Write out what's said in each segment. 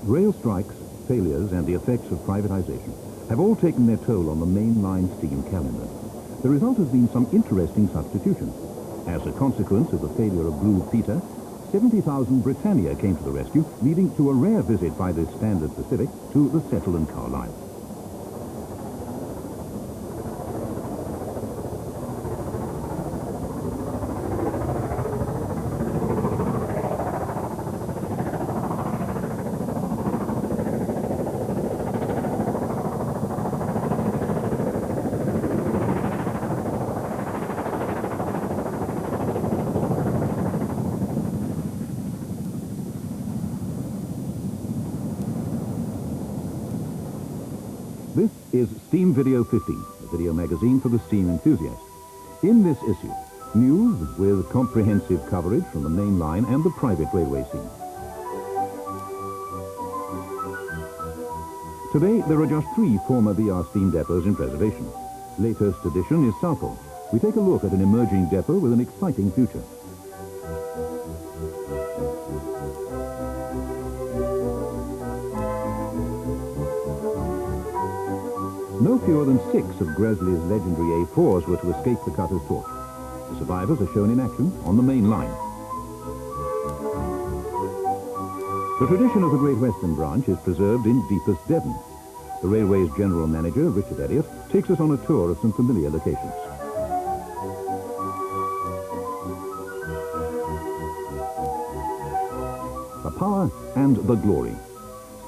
Rail strikes, failures and the effects of privatization have all taken their toll on the mainline steam calendar. The result has been some interesting substitutions. As a consequence of the failure of Blue Peter, 70,000 Britannia came to the rescue, leading to a rare visit by the Standard Pacific to the Settle and Carlisle. This is Steam Video 15, a video magazine for the steam enthusiast. In this issue, news with comprehensive coverage from the main line and the private railway scene. Today, there are just 3 former VR steam depots in preservation. Latest edition is Southall. We take a look at an emerging depot with an exciting future. No fewer than 6 of Gresley's legendary A4s were to escape the cutter's torch. The survivors are shown in action on the main line. The tradition of the Great Western Branch is preserved in deepest Devon. The railway's general manager, Richard Elliott, takes us on a tour of some familiar locations. The power and the glory.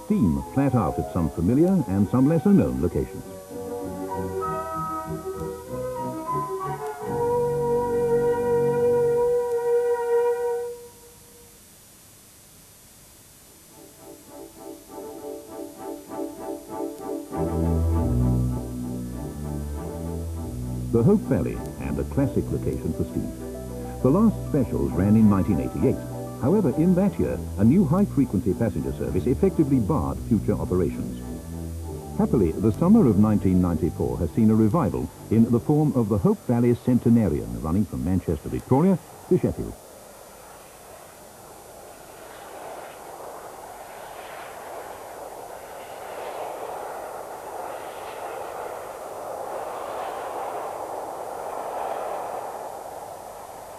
Steam flat out at some familiar and some lesser-known locations. The Hope Valley, and a classic location for steam. The last specials ran in 1988. However, in that year, a new high-frequency passenger service effectively barred future operations. Happily, the summer of 1994 has seen a revival in the form of the Hope Valley Centenarian, running from Manchester, Victoria to Sheffield.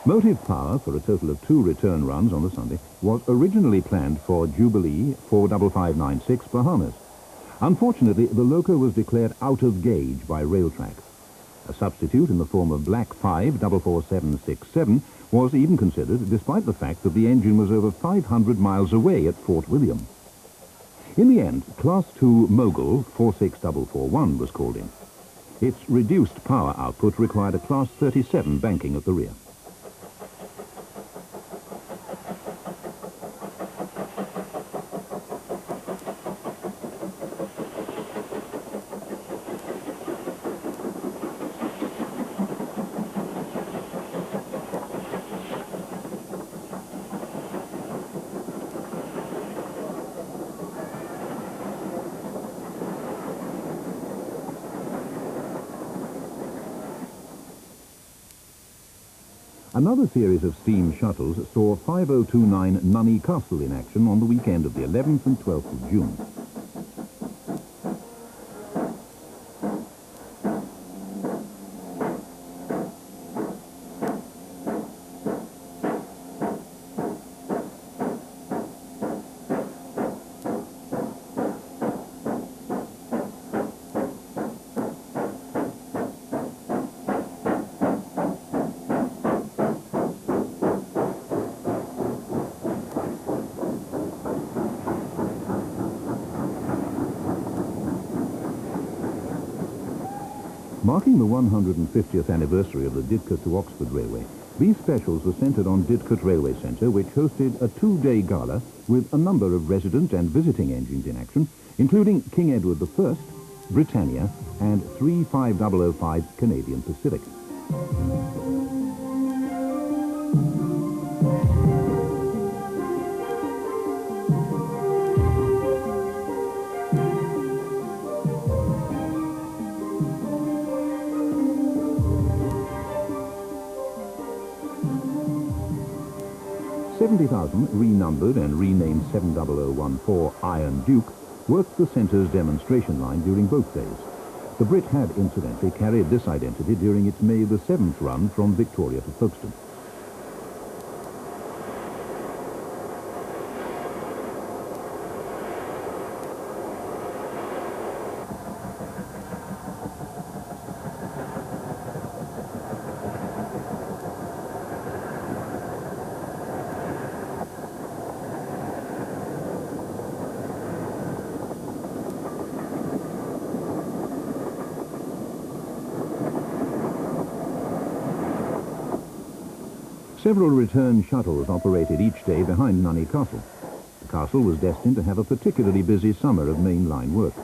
Motive power for a total of 2 return runs on the Sunday was originally planned for Jubilee 45596 Bahamas. Unfortunately, the loco was declared out of gauge by Railtrack. A substitute in the form of Black 5 44767 was even considered, despite the fact that the engine was over 500 miles away at Fort William. In the end, Class 2 Mogul 46441 was called in. Its reduced power output required a Class 37 banking at the rear. Another series of steam shuttles saw 5029 Nunney Castle in action on the weekend of the 11th and 12th of June. Marking the 150th anniversary of the Didcot to Oxford Railway, these specials were centred on Didcot Railway Centre, which hosted a 2-day gala with a number of resident and visiting engines in action, including King Edward I, Britannia, and 35005 Canadian Pacific. 3000, renumbered and renamed 70014 Iron Duke, worked the centre's demonstration line during both days. The Brit had, incidentally, carried this identity during its May the 7th run from Victoria to Folkestone. Several return shuttles operated each day behind Nunney Castle. The castle was destined to have a particularly busy summer of main line work.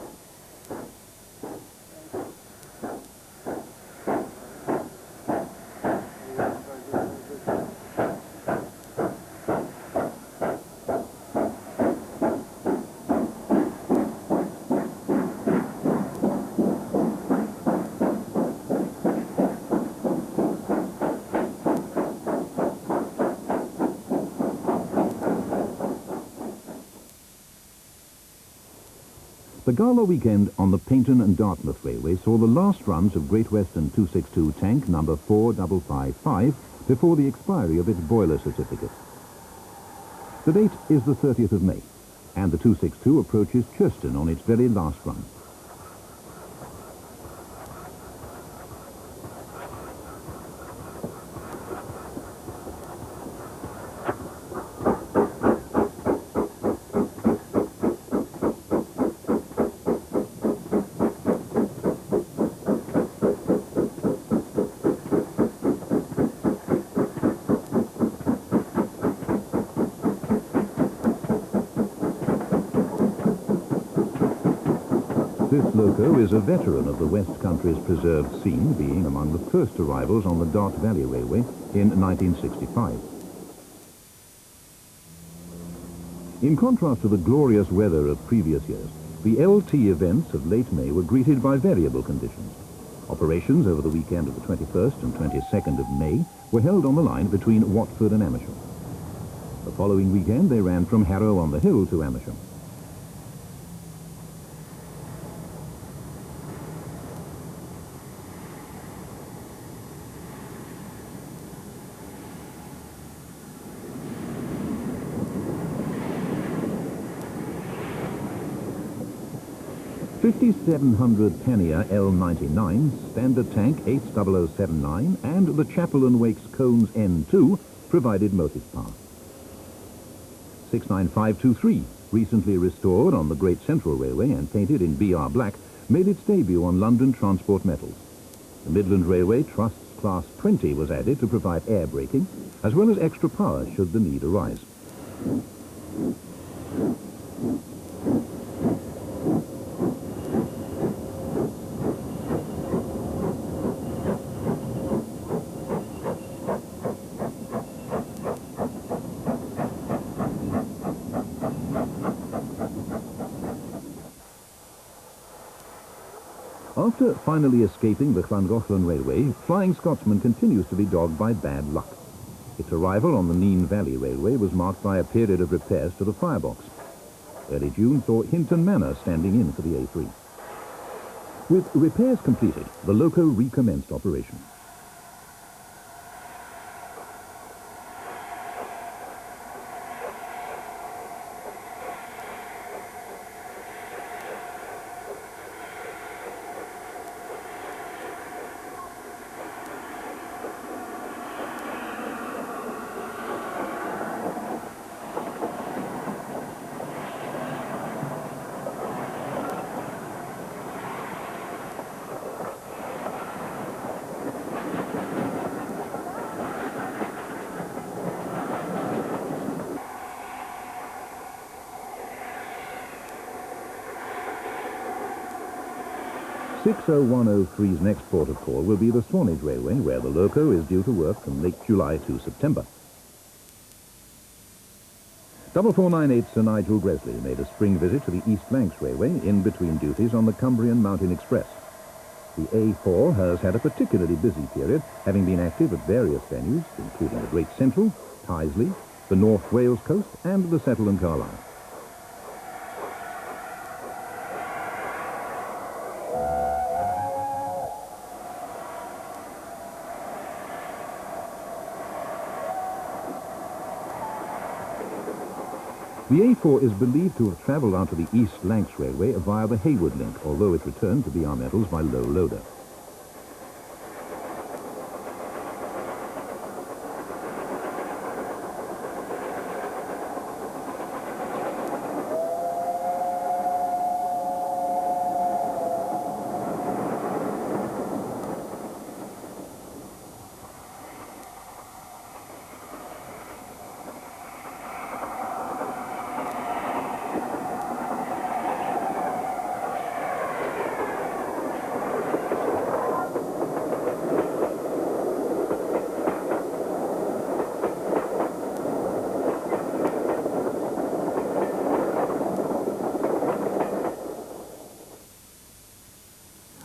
The gala weekend on the Paynton and Dartmouth Railway saw the last runs of Great Western 262 tank number 4555 before the expiry of its boiler certificate. The date is the 30th of May, and the 262 approaches Churston on its very last run. This loco is a veteran of the West Country's preserved scene, being among the first arrivals on the Dart Valley Railway in 1965. In contrast to the glorious weather of previous years, the LT events of late May were greeted by variable conditions. Operations over the weekend of the 21st and 22nd of May were held on the line between Watford and Amersham. The following weekend they ran from Harrow-on-the-Hill to Amersham. .5700 Pannier L99, Standard Tank 80079 and the Chapel and Wakes Cones N2 provided motive power. 69523, recently restored on the Great Central Railway and painted in BR black, made its debut on London Transport Metals. The Midland Railway Trust's Class 20 was added to provide air braking, as well as extra power should the need arise. After finally escaping the Llangollen Railway, Flying Scotsman continues to be dogged by bad luck. Its arrival on the Nene Valley Railway was marked by a period of repairs to the firebox. Early June saw Hinton Manor standing in for the A3. With repairs completed, the loco recommenced operation. .60103's next port of call will be the Swanage Railway, where the loco is due to work from late July to September. 4498 Sir Nigel Gresley made a spring visit to the East Lancs Railway in between duties on the Cumbrian Mountain Express. The A4 has had a particularly busy period, having been active at various venues, including the Great Central, Tyseley, the North Wales coast and the Settle and Carlisle. The A4 is believed to have travelled onto the East Lancs Railway via the Haywood link, although it returned to BR Metals by low loader.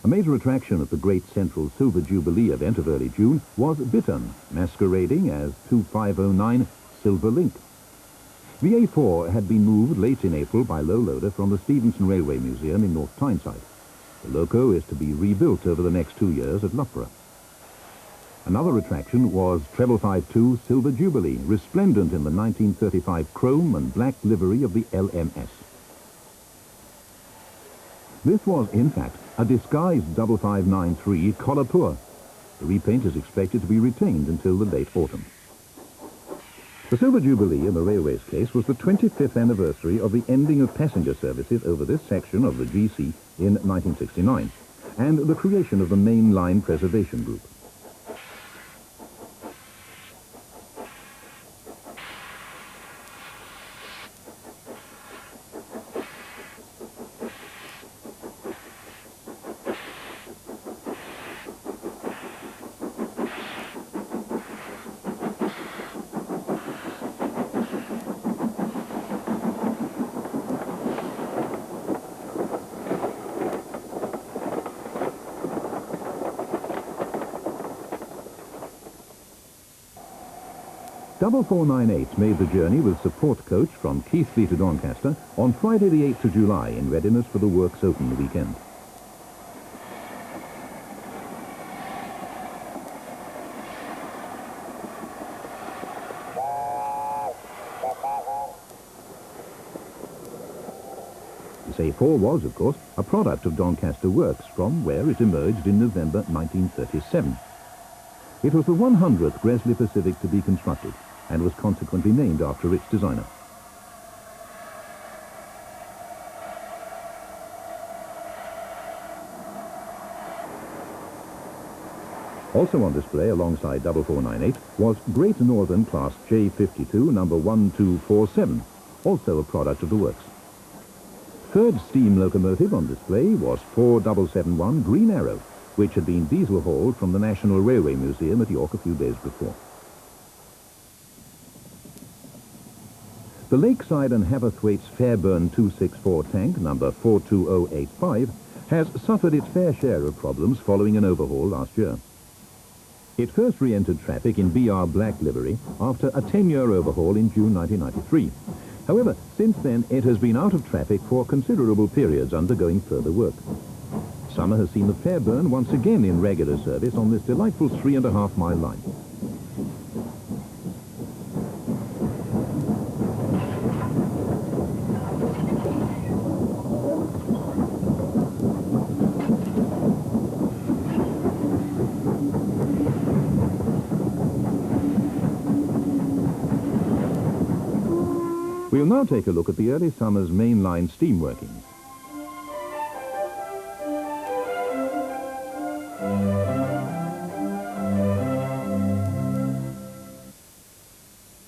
A major attraction at the Great Central Silver Jubilee event of early June was Bittern, masquerading as 2509 Silver Link. The A4 had been moved late in April by low loader from the Stevenson Railway Museum in North Tyneside. The loco is to be rebuilt over the next 2 years at Loughborough. Another attraction was 5552 Silver Jubilee, resplendent in the 1935 chrome and black livery of the LMS. This was, in fact, a disguised 5593 Colapur. The repaint is expected to be retained until the late autumn. The Silver Jubilee in the railway's case was the 25th anniversary of the ending of passenger services over this section of the GC in 1969, and the creation of the Main Line Preservation Group. Double 498 made the journey with support coach from Keighley to Doncaster on Friday the 8th of July in readiness for the works open weekend. This A4 was, of course, a product of Doncaster Works, from where it emerged in November 1937. It was the 100th Gresley Pacific to be constructed, and was consequently named after its designer. Also on display alongside 4498 was Great Northern Class J52 number 1247, also a product of the works. Third steam locomotive on display was 4771 Green Arrow, which had been diesel hauled from the National Railway Museum at York a few days before. The Lakeside and Haverthwaite's Fairburn 264 tank, number 42085, has suffered its fair share of problems following an overhaul last year. It first re-entered traffic in BR black livery after a 10-year overhaul in June 1993. However, since then it has been out of traffic for considerable periods, undergoing further work. Summer has seen the Fairburn once again in regular service on this delightful 3.5-mile line. We'll now take a look at the early summer's mainline steam workings.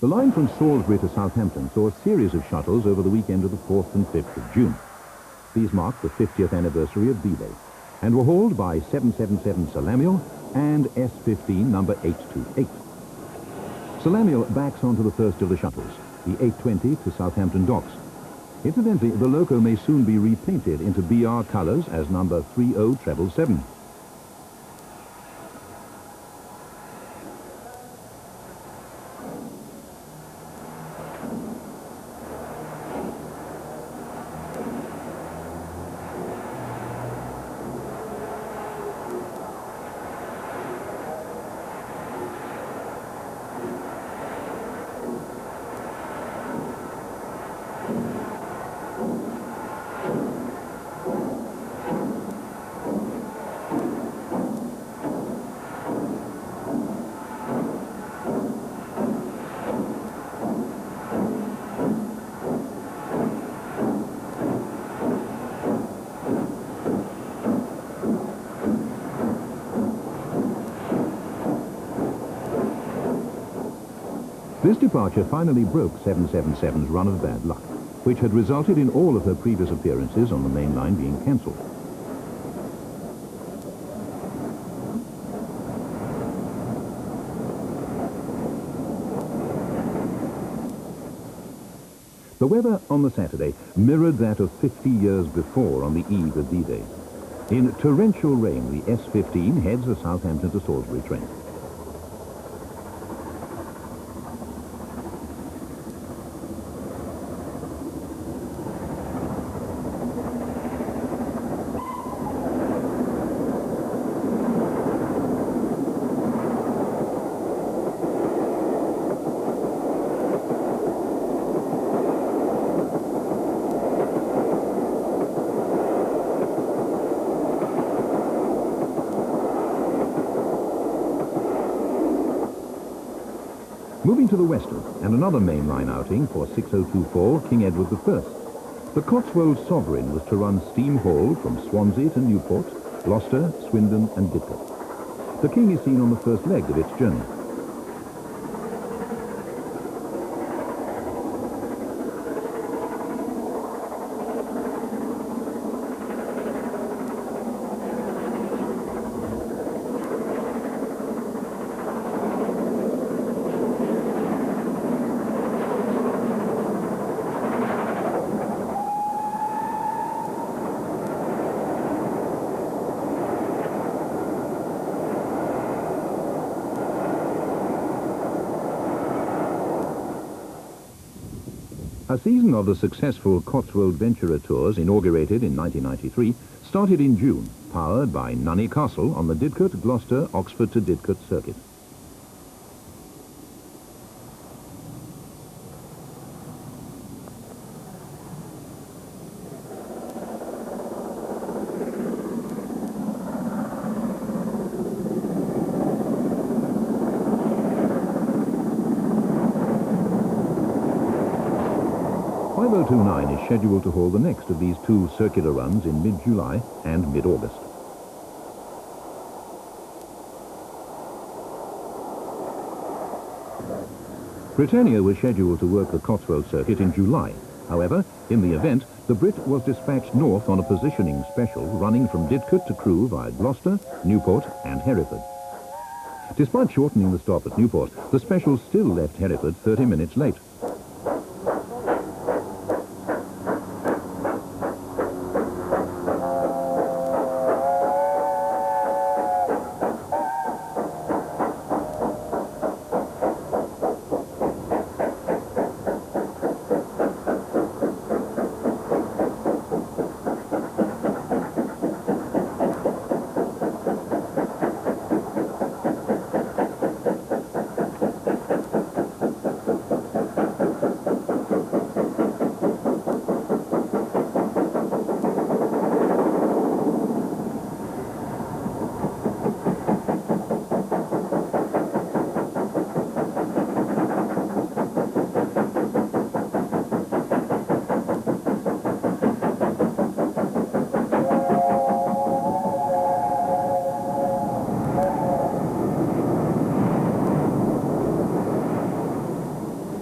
The line from Salisbury to Southampton saw a series of shuttles over the weekend of the 4th and 5th of June. These marked the 50th anniversary of D-Day and were hauled by 777 Sir Lamiel and S15 number 828. Sir Lamiel backs onto the first of the shuttles, the 820 to Southampton Docks. Incidentally, the loco may soon be repainted into BR colours as number 30777. This departure finally broke 777's run of bad luck, which had resulted in all of her previous appearances on the main line being cancelled. The weather on the Saturday mirrored that of 50 years before on the eve of D-Day. In torrential rain, the S-15 heads the Southampton to Salisbury train. Moving to the western, and another mainline outing for 6024 King Edward I. The Cotswold Sovereign was to run steam haul from Swansea to Newport, Gloucester, Swindon and Didcot. The King is seen on the first leg of its journey. A season of the successful Cotswold Venturer Tours, inaugurated in 1993, started in June, powered by Nunney Castle on the Didcot, Gloucester, Oxford to Didcot circuit. is scheduled to haul the next of these two circular runs in mid-July and mid-August. Britannia was scheduled to work the Cotswold circuit in July. However, in the event, the Brit was dispatched north on a positioning special running from Didcot to Crewe via Gloucester, Newport and Hereford. Despite shortening the stop at Newport, the special still left Hereford 30 minutes late.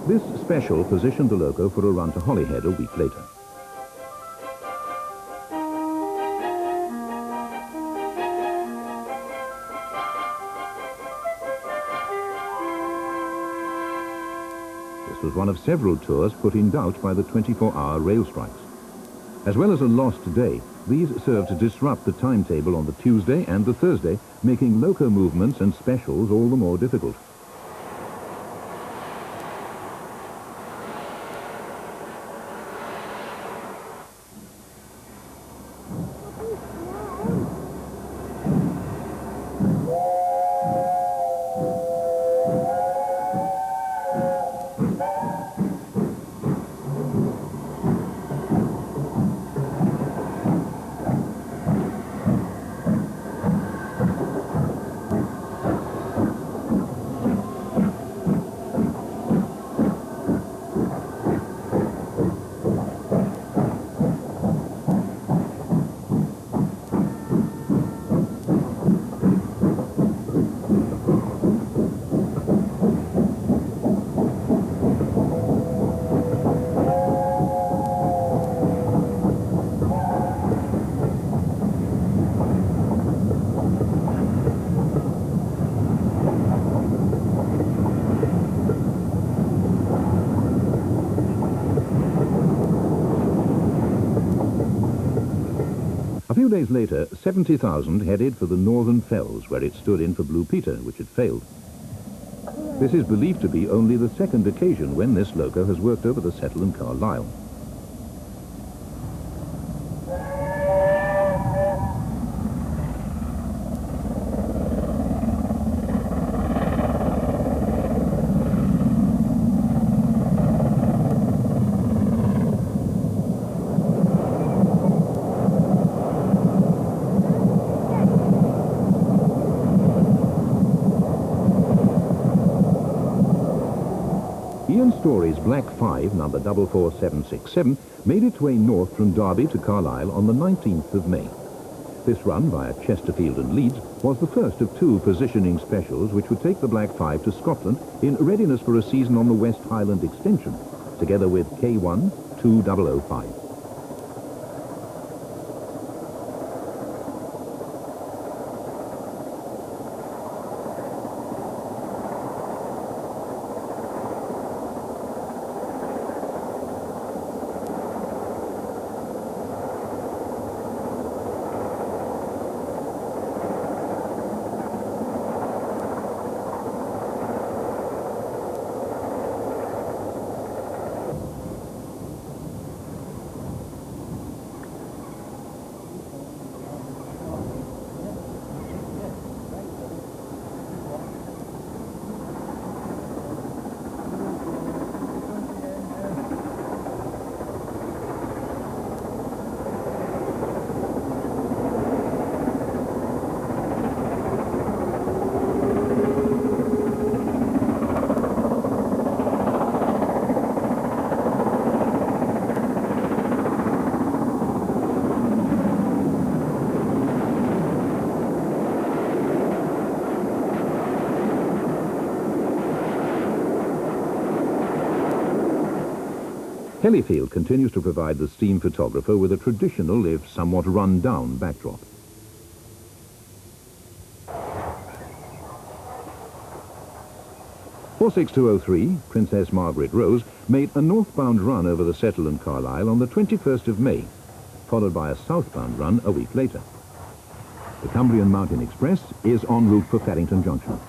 This special positioned the loco for a run to Holyhead a week later. This was one of several tours put in doubt by the 24-hour rail strikes. As well as a lost day, these served to disrupt the timetable on the Tuesday and the Thursday, making loco movements and specials all the more difficult. few days later, 70,000 headed for the Northern Fells, where it stood in for Blue Peter, which had failed. This is believed to be only the second occasion when this loco has worked over the Settle and Carlisle. Story's Black 5, number 44767, made its way north from Derby to Carlisle on the 19th of May. This run via Chesterfield and Leeds was the first of two positioning specials which would take the Black 5 to Scotland in readiness for a season on the West Highland Extension, together with K1 2005. Hellifield continues to provide the steam photographer with a traditional, if somewhat run-down, backdrop. .46203, Princess Margaret Rose, made a northbound run over the Settle and Carlisle on the 21st of May, followed by a southbound run a week later. The Cumbrian Mountain Express is en route for Farrington Junction.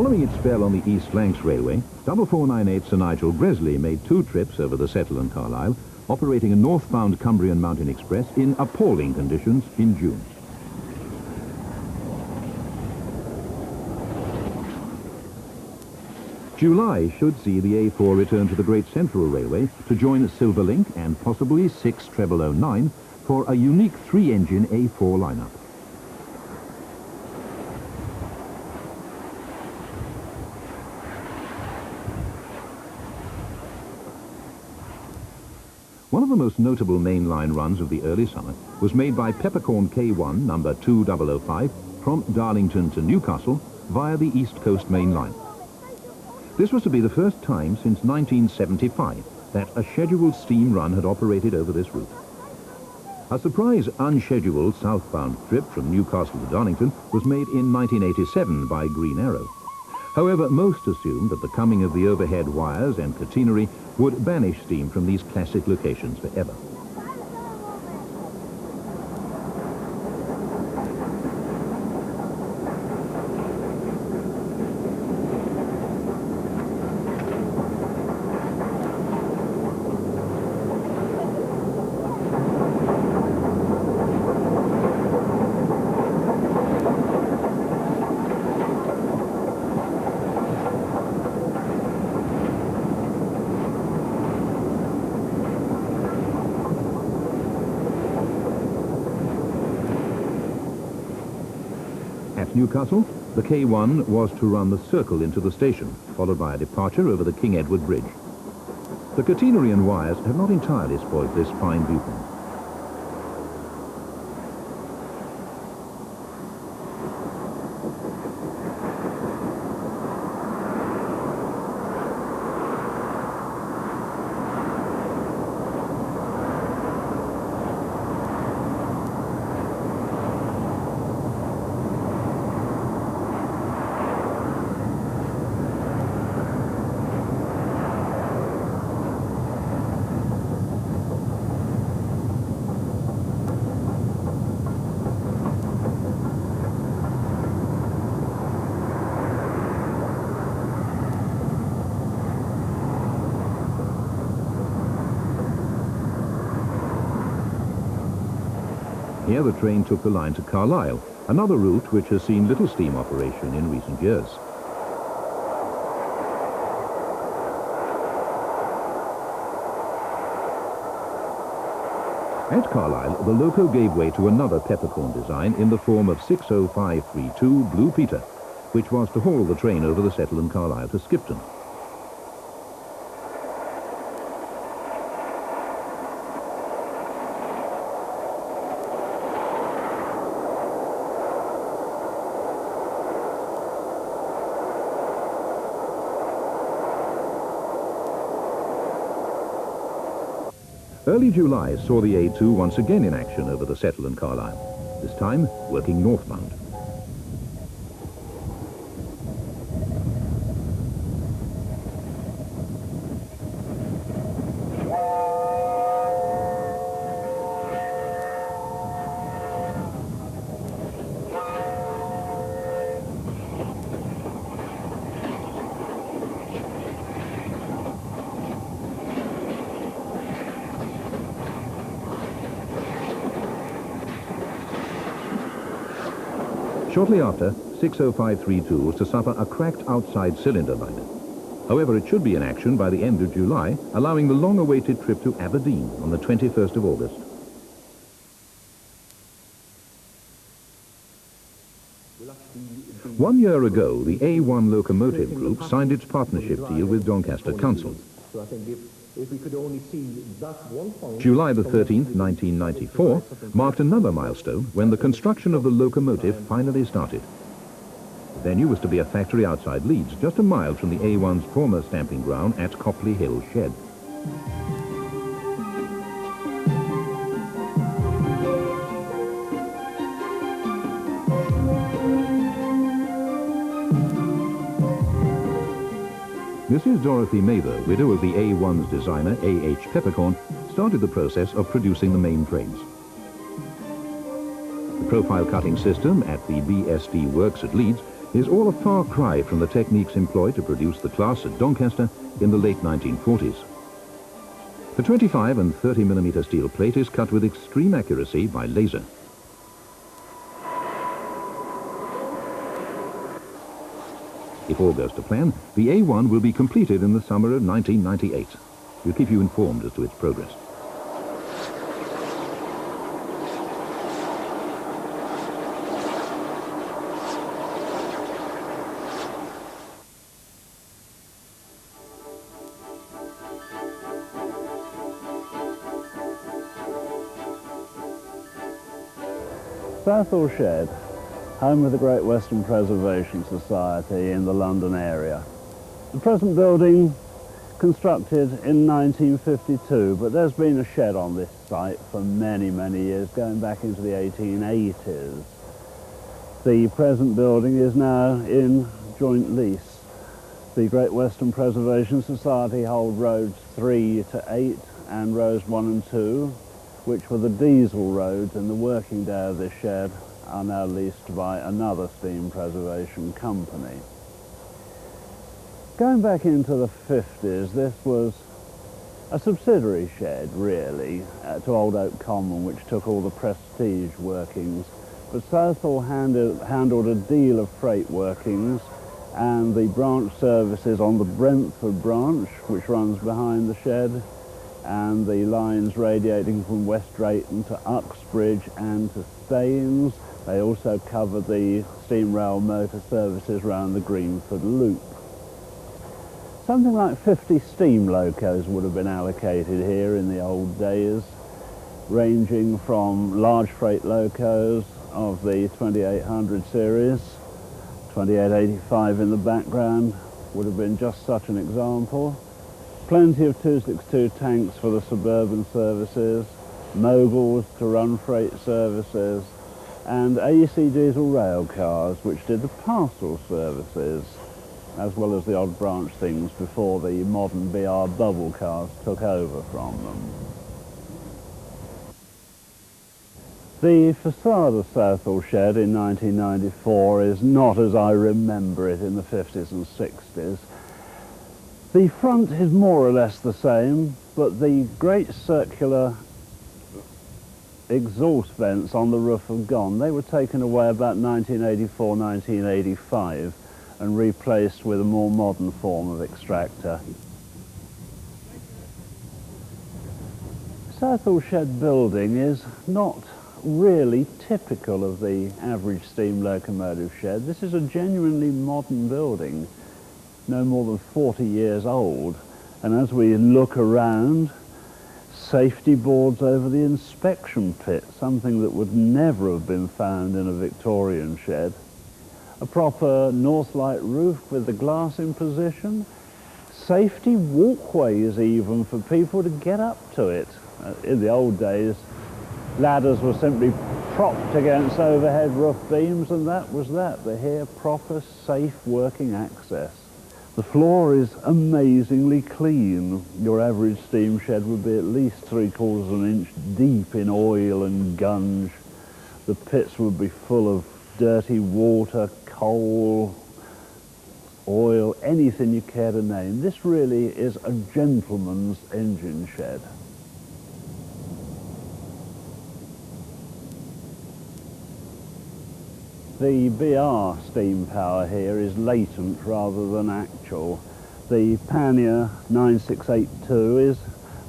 Following its spell on the East Lancs Railway, 4498 Sir Nigel Gresley made two trips over the Settle and Carlisle, operating a northbound Cumbrian Mountain Express in appalling conditions in June. July should see the A4 return to the Great Central Railway to join Silverlink and possibly 60009 for a unique three-engine A4 lineup. One of the most notable mainline runs of the early summer was made by Peppercorn K1, number 2005, from Darlington to Newcastle via the East Coast Main Line. This was to be the first time since 1975 that a scheduled steam run had operated over this route. A surprise unscheduled southbound trip from Newcastle to Darlington was made in 1987 by Green Arrow. However, most assumed that the coming of the overhead wires and catenary would banish steam from these classic locations forever. At Newcastle, the K1 was to run the circle into the station, followed by a departure over the King Edward Bridge. The catenarian wires have not entirely spoiled this fine viewpoint. Here the train took the line to Carlisle, another route which has seen little steam operation in recent years. At Carlisle, the loco gave way to another peppercorn design in the form of 60532 Blue Peter, which was to haul the train over the Settle and Carlisle to Skipton. Early July saw the A2 once again in action over the Settle and Carlisle, this time working northbound. Shortly after, 60532 was to suffer a cracked outside cylinder liner. However, it should be in action by the end of July, allowing the long-awaited trip to Aberdeen on the 21st of August. One year ago, the A1 Locomotive Group signed its partnership deal with Doncaster Council. July the 13th, 1994, marked another milestone when the construction of the locomotive finally started. The venue was to be a factory outside Leeds, just a mile from the A1's former stamping ground at Copley Hill Shed. Mrs. Dorothy Mather, widow of the A1's designer, A.H. Peppercorn, started the process of producing the main trains. The profile cutting system at the BSD Works at Leeds is all a far cry from the techniques employed to produce the class at Doncaster in the late 1940s. The 25 and 30mm steel plate is cut with extreme accuracy by laser. If all goes to plan, the A1 will be completed in the summer of 1998. We'll keep you informed as to its progress. Southall Shed, home of the Great Western Preservation Society in the London area. The present building constructed in 1952, but there's been a shed on this site for many, many years, going back into the 1880s. The present building is now in joint lease. The Great Western Preservation Society hold roads 3 to 8 and rows 1 and 2, which were the diesel roads in the working day of this shed, are now leased by another steam preservation company. Going back into the 50s, this was a subsidiary shed, really, to Old Oak Common, which took all the prestige workings. But Southall handled a deal of freight workings and the branch services on the Brentford branch, which runs behind the shed, and the lines radiating from West Drayton to Uxbridge and to Staines. They also covered the steam rail motor services around the Greenford Loop. Something like 50 steam locos would have been allocated here in the old days, ranging from large freight locos of the 2800 series, 2885 in the background would have been just such an example. Plenty of 262 tanks for the suburban services, moguls to run freight services, and AC diesel rail cars which did the parcel services, as well as the odd branch things before the modern BR bubble cars took over from them. The facade of Southall Shed in 1994 is not as I remember it in the 50s and 60s. The front is more or less the same, but the great circular exhaust vents on the roof have gone. They were taken away about 1984, 1985 and replaced with a more modern form of extractor. Southall Shed building is not really typical of the average steam locomotive shed. This is a genuinely modern building, no more than 40 years old, and as we look around, safety boards over the inspection pit, something that would never have been found in a Victorian shed. A proper north light roof with the glass in position, safety walkways even for people to get up to it. In the old days, ladders were simply propped against overhead roof beams, and that was that. But here, proper, safe working access. The floor is amazingly clean. Your average steam shed would be at least 3/4 of an inch deep in oil and gunge. The pits would be full of dirty water, coal, oil, anything you care to name. This really is a gentleman's engine shed. The BR steam power here is latent rather than actual. The Pannier 9682 is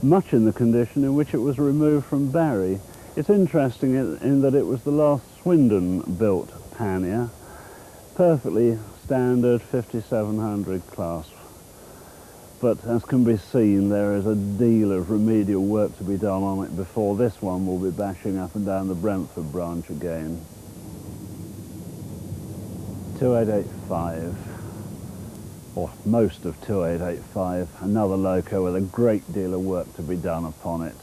much in the condition in which it was removed from Barry. It's interesting in that it was the last Swindon-built Pannier, perfectly standard 5700 class. But as can be seen, there is a deal of remedial work to be done on it before this one will be bashing up and down the Brentford branch again. 2885, or most of 2885, another loco with a great deal of work to be done upon it.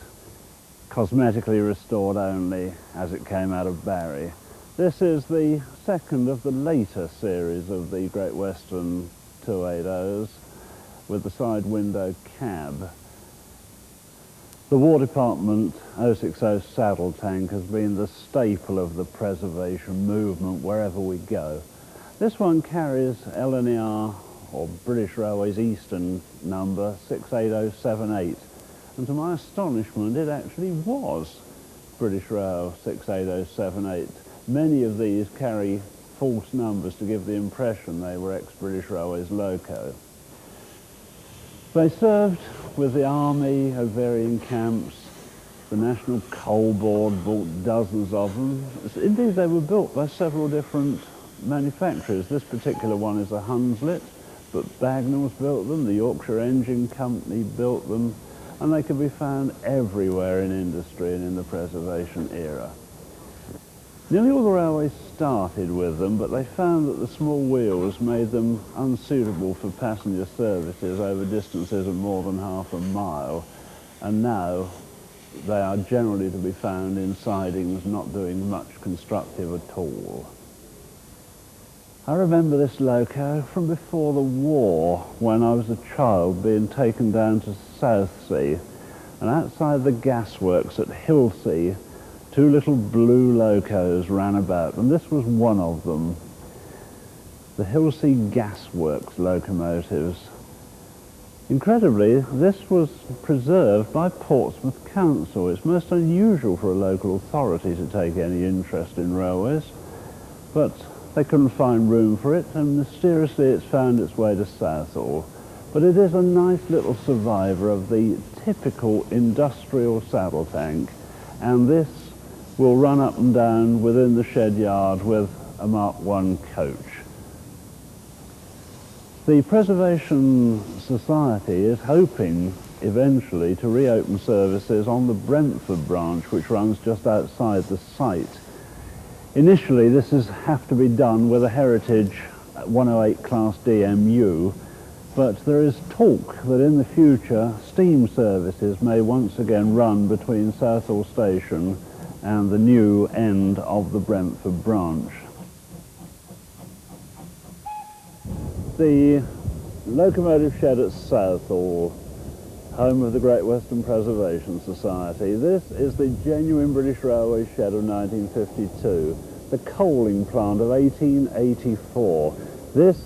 Cosmetically restored only as it came out of Barry. This is the second of the later series of the Great Western 280s with the side window cab. The War Department 060 saddle tank has been the staple of the preservation movement wherever we go. This one carries LNER, or British Railways Eastern number 68078, and to my astonishment it actually was British Rail 68078. Many of these carry false numbers to give the impression they were ex-British Railways loco. They served with the army at varying camps. The National Coal Board bought dozens of them. Indeed, they were built by several different manufacturers. This particular one is a Hunslet, but Bagnall's built them, the Yorkshire Engine Company built them, and they could be found everywhere in industry and in the preservation era. Nearly all the railways started with them, but they found that the small wheels made them unsuitable for passenger services over distances of more than half a mile, and now they are generally to be found in sidings not doing much constructive at all. I remember this loco from before the war, when I was a child being taken down to Southsea, and outside the gasworks at Hilsea, two little blue locos ran about, and this was one of them. The Hilsea Gasworks locomotives. Incredibly, this was preserved by Portsmouth Council. It's most unusual for a local authority to take any interest in railways, but they couldn't find room for it, and mysteriously it's found its way to Southall. But it is a nice little survivor of the typical industrial saddle tank, and this will run up and down within the shed yard with a Mark I coach. The Preservation Society is hoping eventually to reopen services on the Brentford branch, which runs just outside the site. Initially, this have to be done with a Heritage 108 Class DMU, but there is talk that in the future steam services may once again run between Southall Station and the new end of the Brentford branch. The locomotive shed at Southall, home of the Great Western Preservation Society. This is the genuine British Railway shed of 1952, the coaling plant of 1884. This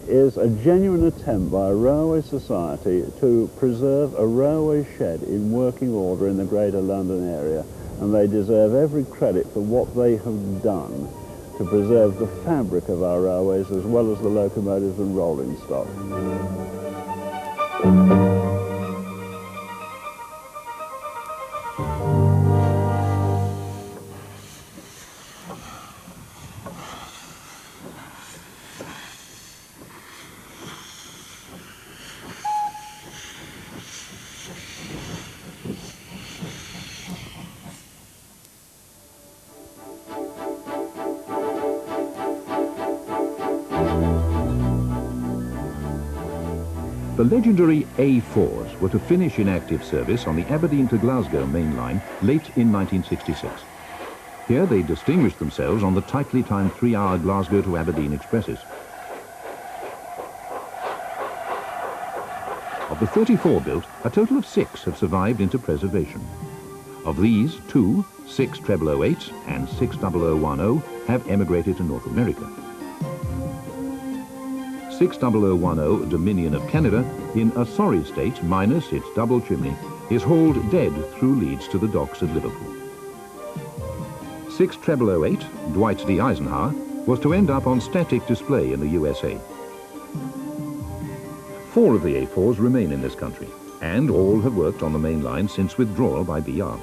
is a genuine attempt by a railway society to preserve a railway shed in working order in the Greater London area, and they deserve every credit for what they have done to preserve the fabric of our railways as well as the locomotives and rolling stock. The legendary A4s were to finish in active service on the Aberdeen to Glasgow main line late in 1966. Here they distinguished themselves on the tightly timed 3-hour Glasgow to Aberdeen expresses. Of the 34 built, a total of 6 have survived into preservation. Of these, 2, 60008 and 60010, have emigrated to North America. 60010, Dominion of Canada, in a sorry state minus its double chimney, is hauled dead through Leeds to the docks at Liverpool. 60008, Dwight D. Eisenhower, was to end up on static display in the USA. 4 of the A4s remain in this country, and all have worked on the main line since withdrawal by BR.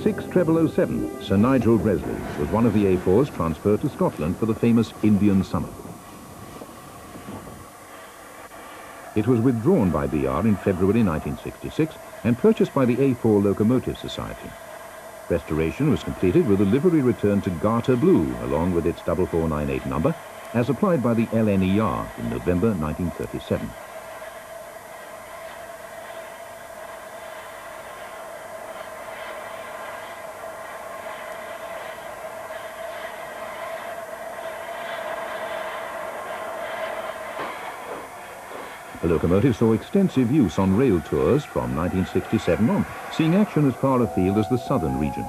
60007, Sir Nigel Bresley, was one of the A4s transferred to Scotland for the famous Indian summer. It was withdrawn by BR in February 1966 and purchased by the A4 Locomotive Society. Restoration was completed with the livery returned to Garter Blue along with its 4498 number, as applied by the LNER in November 1937. The locomotive saw extensive use on rail tours from 1967 on, seeing action as far afield as the southern region.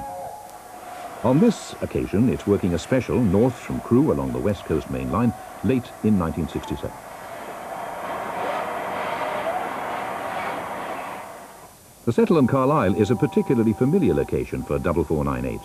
On this occasion, it's working a special north from Crewe along the West Coast main line late in 1967. The Settle and Carlisle is a particularly familiar location for 4498.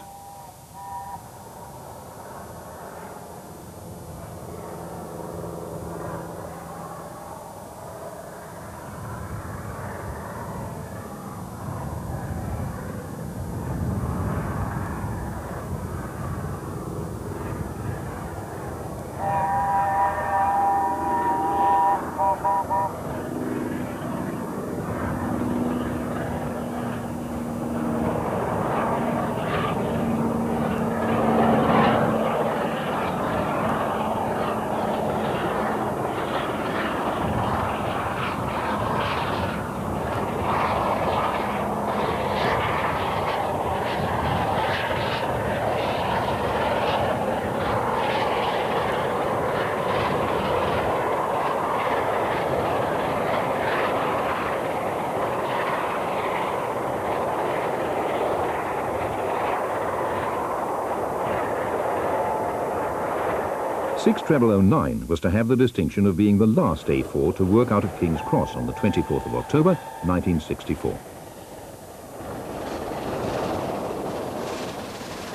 Six 0009 was to have the distinction of being the last A4 to work out of King's Cross on the 24th of October, 1964.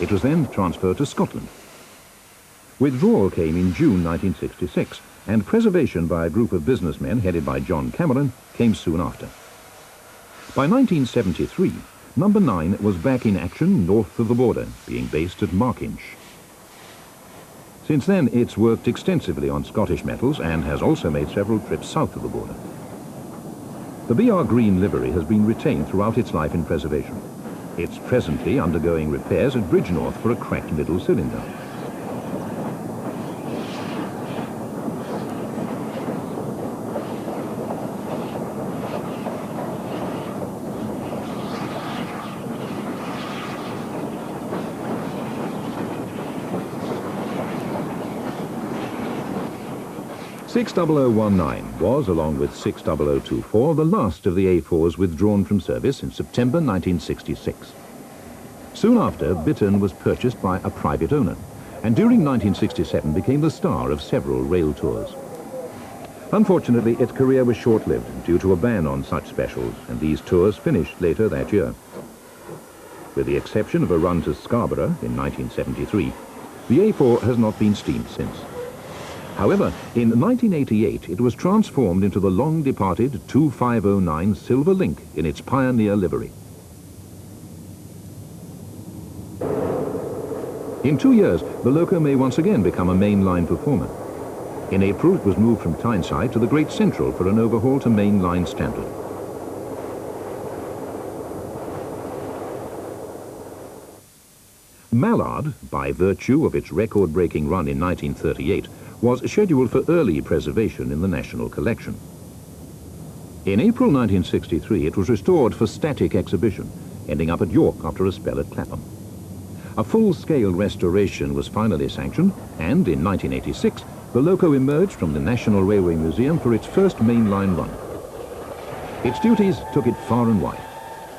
It was then transferred to Scotland. Withdrawal came in June 1966, and preservation by a group of businessmen headed by John Cameron came soon after. By 1973, Number 9 was back in action north of the border, being based at Markinch. Since then, it's worked extensively on Scottish metals and has also made several trips south of the border. The BR green livery has been retained throughout its life in preservation. It's presently undergoing repairs at Bridgenorth for a cracked middle cylinder. (60019) was, along with 60024, the last of the A4s withdrawn from service in September 1966. Soon after, Bittern was purchased by a private owner, and during 1967 became the star of several rail tours. Unfortunately, its career was short-lived due to a ban on such specials, and these tours finished later that year. With the exception of a run to Scarborough in 1973, the A4 has not been steamed since. However, in 1988, it was transformed into the long-departed 2509 Silver Link in its pioneer livery. In 2 years, the loco may once again become a mainline performer. In April, it was moved from Tyneside to the Great Central for an overhaul to mainline standard. Mallard, by virtue of its record-breaking run in 1938, was scheduled for early preservation in the National Collection. In April 1963, it was restored for static exhibition, ending up at York after a spell at Clapham. A full-scale restoration was finally sanctioned, and in 1986, the loco emerged from the National Railway Museum for its first mainline run. Its duties took it far and wide.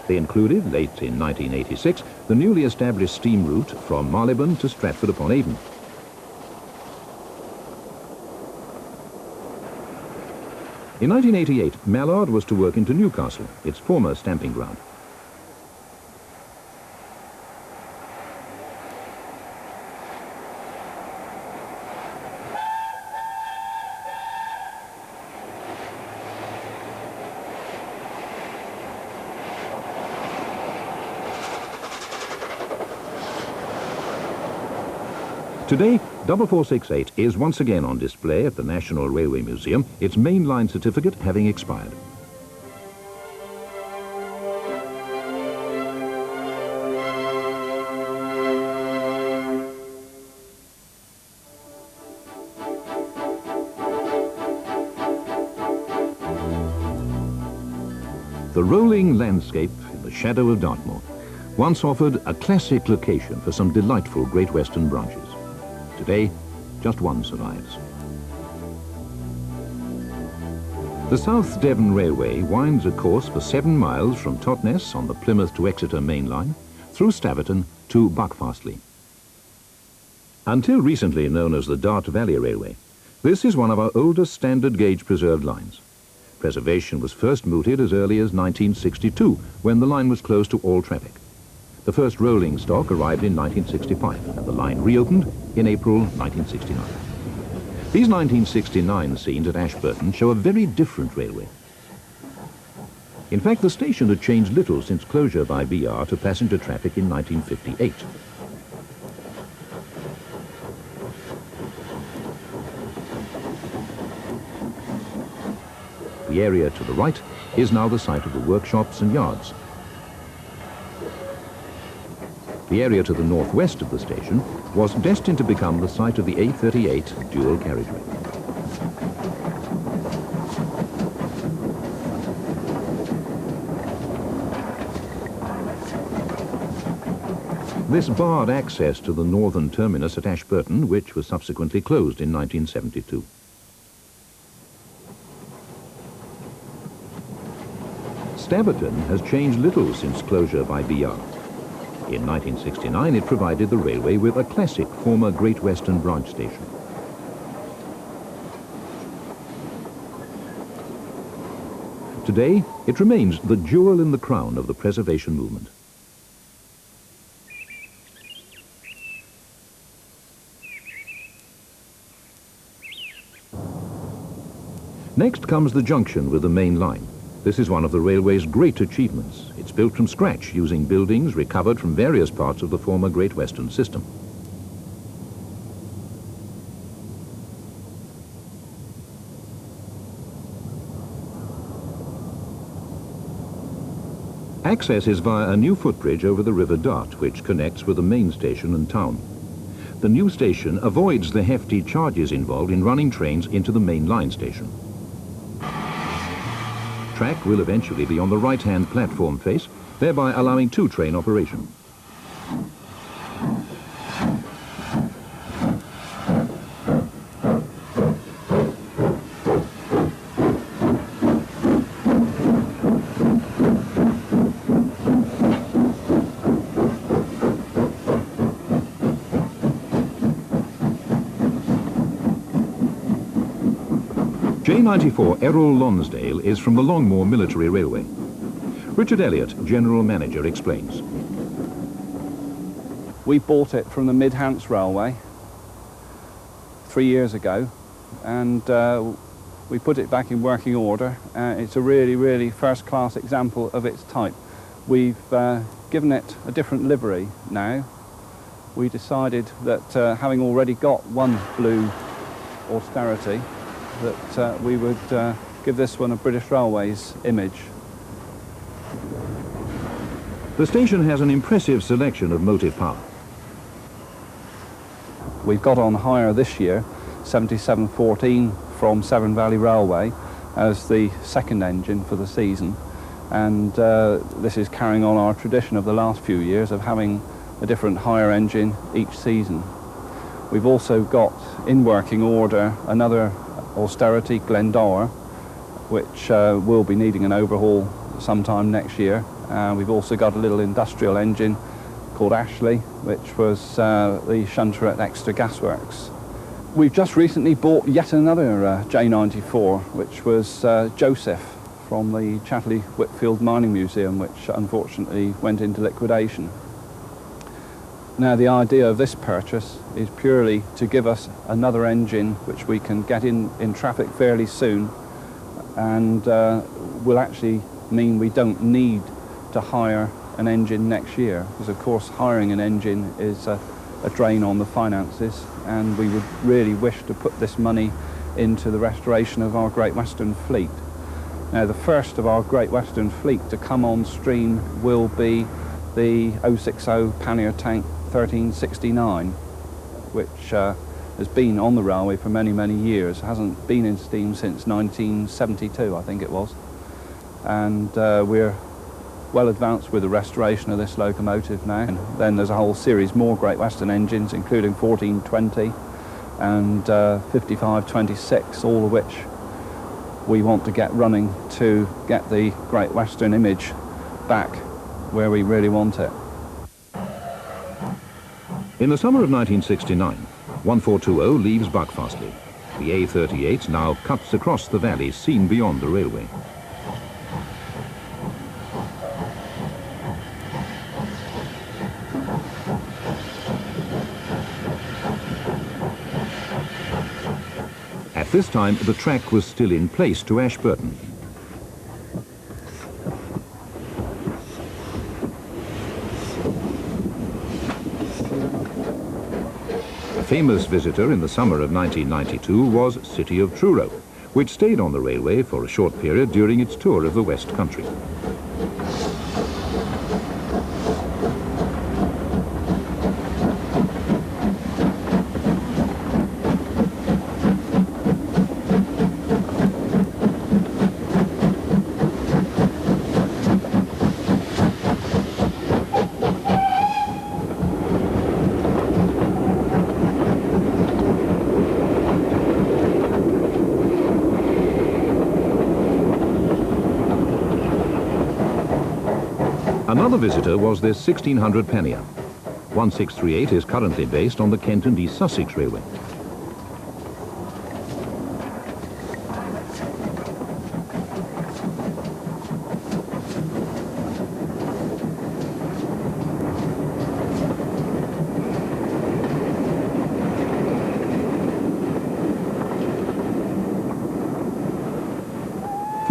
They included, late in 1986, the newly established steam route from Marylebone to Stratford-upon-Avon. In 1988, Mallard was to work into Newcastle, its former stamping ground. Today, 4468 is once again on display at the National Railway Museum, its mainline certificate having expired. The rolling landscape in the shadow of Dartmoor once offered a classic location for some delightful Great Western branches. Today, just one survives. The South Devon Railway winds a course for 7 miles from Totnes on the Plymouth to Exeter main line, through Staverton to Buckfastleigh. Until recently known as the Dart Valley Railway, this is one of our oldest standard gauge preserved lines. Preservation was first mooted as early as 1962, when the line was closed to all traffic. The first rolling stock arrived in 1965, and the line reopened in April 1969. These 1969 scenes at Ashburton show a very different railway. In fact, the station had changed little since closure by BR to passenger traffic in 1958. The area to the right is now the site of the workshops and yards. The area to the northwest of the station was destined to become the site of the A38 dual carriageway. This barred access to the northern terminus at Ashburton, which was subsequently closed in 1972. Staverton has changed little since closure by BR. In 1969, it provided the railway with a classic former Great Western branch station. Today, it remains the jewel in the crown of the preservation movement. Next comes the junction with the main line, This is one of the railway's great achievements. It's built from scratch using buildings recovered from various parts of the former Great Western system. Access is via a new footbridge over the River Dart, which connects with the main station and town. The new station avoids the hefty charges involved in running trains into the main line station. Track will eventually be on the right-hand platform face, thereby allowing two-train operation. J94 Errol Lonsdale is from the Longmoor Military Railway. Richard Elliott, General Manager, explains. We bought it from the Mid-Hants Railway 3 years ago, and we put it back in working order. It's a really, really first-class example of its type. We've given it a different livery now. We decided that having already got one blue austerity, that we would give this one a British Railways image. The station has an impressive selection of motive power. We've got on hire this year 7714 from Severn Valley Railway as the second engine for the season, and this is carrying on our tradition of the last few years of having a different hire engine each season. We've also got in working order another austerity, Glendower, which will be needing an overhaul sometime next year. We've also got a little industrial engine called Ashley, which was the shunter at Exeter Gasworks. We've just recently bought yet another J94, which was Joseph from the Chatterley Whitfield Mining Museum, which unfortunately went into liquidation. Now, the idea of this purchase is purely to give us another engine which we can get in traffic fairly soon, and will actually mean we don't need to hire an engine next year, because of course hiring an engine is a drain on the finances, and we would really wish to put this money into the restoration of our Great Western Fleet. Now, the first of our Great Western Fleet to come on stream will be the 060 pannier tank 1369, which has been on the railway for many, many years. Hasn't been in steam since 1972, I think it was. And we're well advanced with the restoration of this locomotive now. And then there's a whole series more Great Western engines, including 1420 and 5526, all of which we want to get running to get the Great Western image back where we really want it. In the summer of 1969, 1420 leaves Buckfastleigh. The A38 now cuts across the valley seen beyond the railway. At this time, the track was still in place to Ashburton. A famous visitor in the summer of 1992 was City of Truro, which stayed on the railway for a short period during its tour of the West Country. Another visitor was this 1600 pannier. 1638 is currently based on the Kent and East Sussex Railway.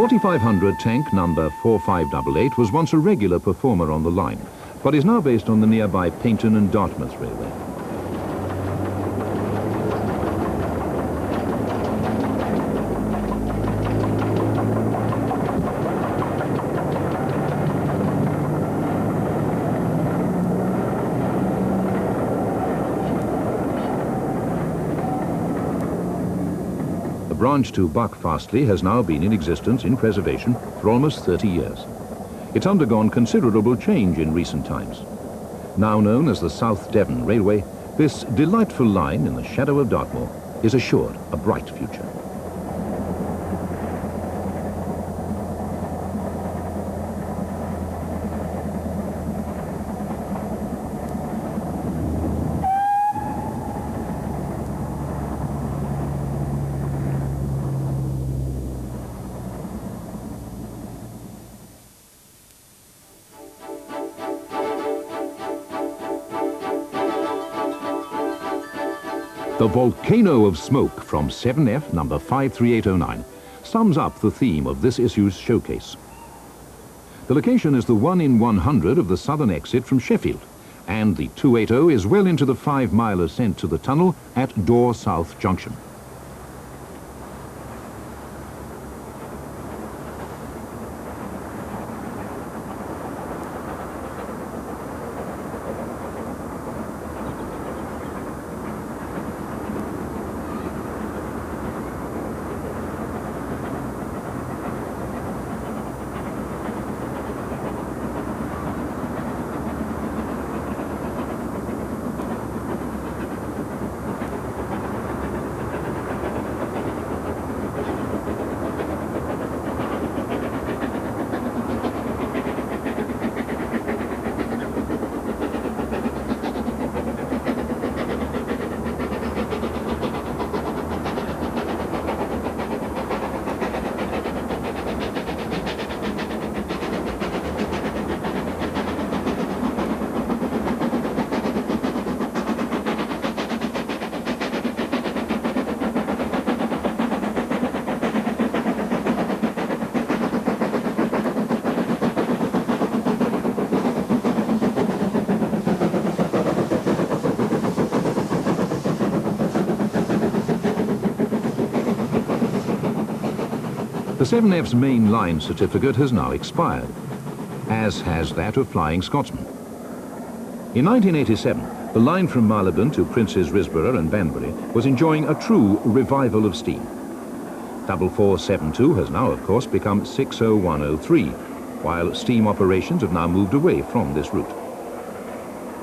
4500 tank number 4588 was once a regular performer on the line, but is now based on the nearby Paynton and Dartmouth Railway. The branch to Buckfastleigh has now been in existence in preservation for almost 30 years. It's undergone considerable change in recent times. Now known as the South Devon Railway, this delightful line in the shadow of Dartmoor is assured a bright future. The volcano of smoke from 7F number 53809 sums up the theme of this issue's showcase. The location is the 1 in 100 of the southern exit from Sheffield, and the 280 is well into the 5-mile ascent to the tunnel at Door South Junction. The 7F's main line certificate has now expired, as has that of Flying Scotsman. In 1987, the line from Marylebone to Prince's Risborough and Banbury was enjoying a true revival of steam. 4472 has now, of course, become 60103, while steam operations have now moved away from this route.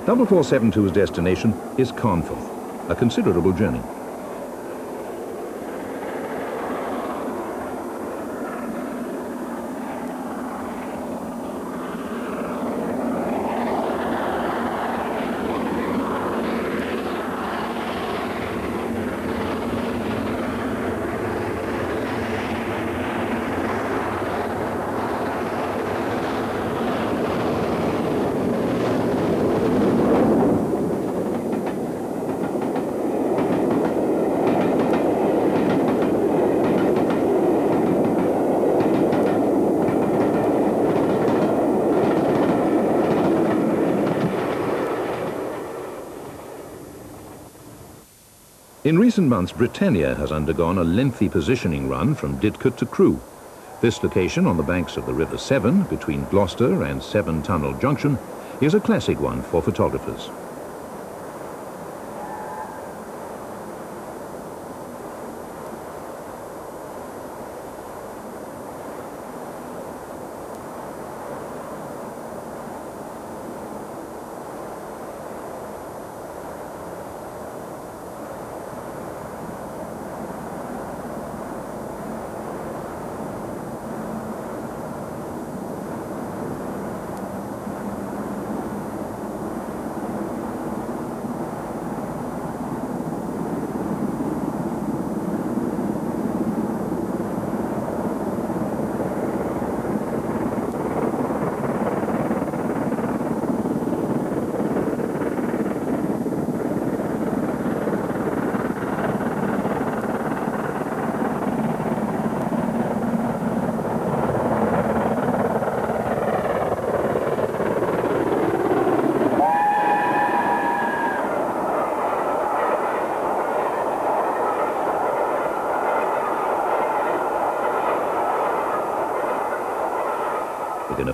4472's destination is Carnforth, a considerable journey. In recent months, Britannia has undergone a lengthy positioning run from Didcot to Crewe. This location on the banks of the River Severn, between Gloucester and Severn Tunnel Junction, is a classic one for photographers.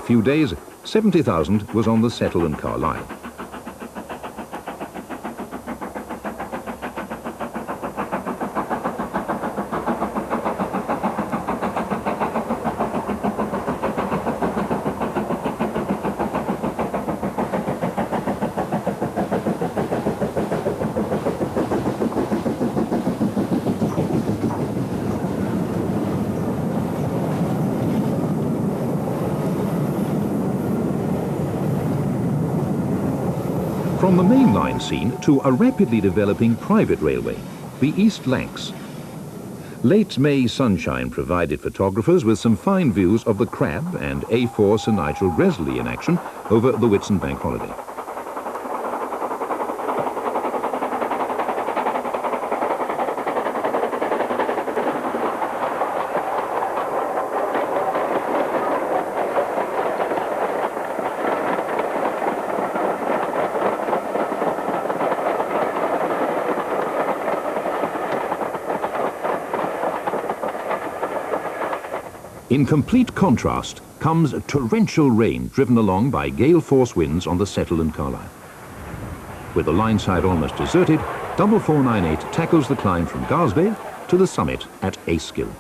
few days, 70,000 was on the Settle and Carlisle. From the mainline scene to a rapidly developing private railway, the East Lancs. Late May sunshine provided photographers with some fine views of the Crab and A4 Sir Nigel Gresley in action over the Whitsun Bank holiday. In complete contrast comes torrential rain driven along by gale-force winds on the Settle and Carlisle. With the line side almost deserted, 4498 tackles the climb from Garsdale to the summit at Aysgill.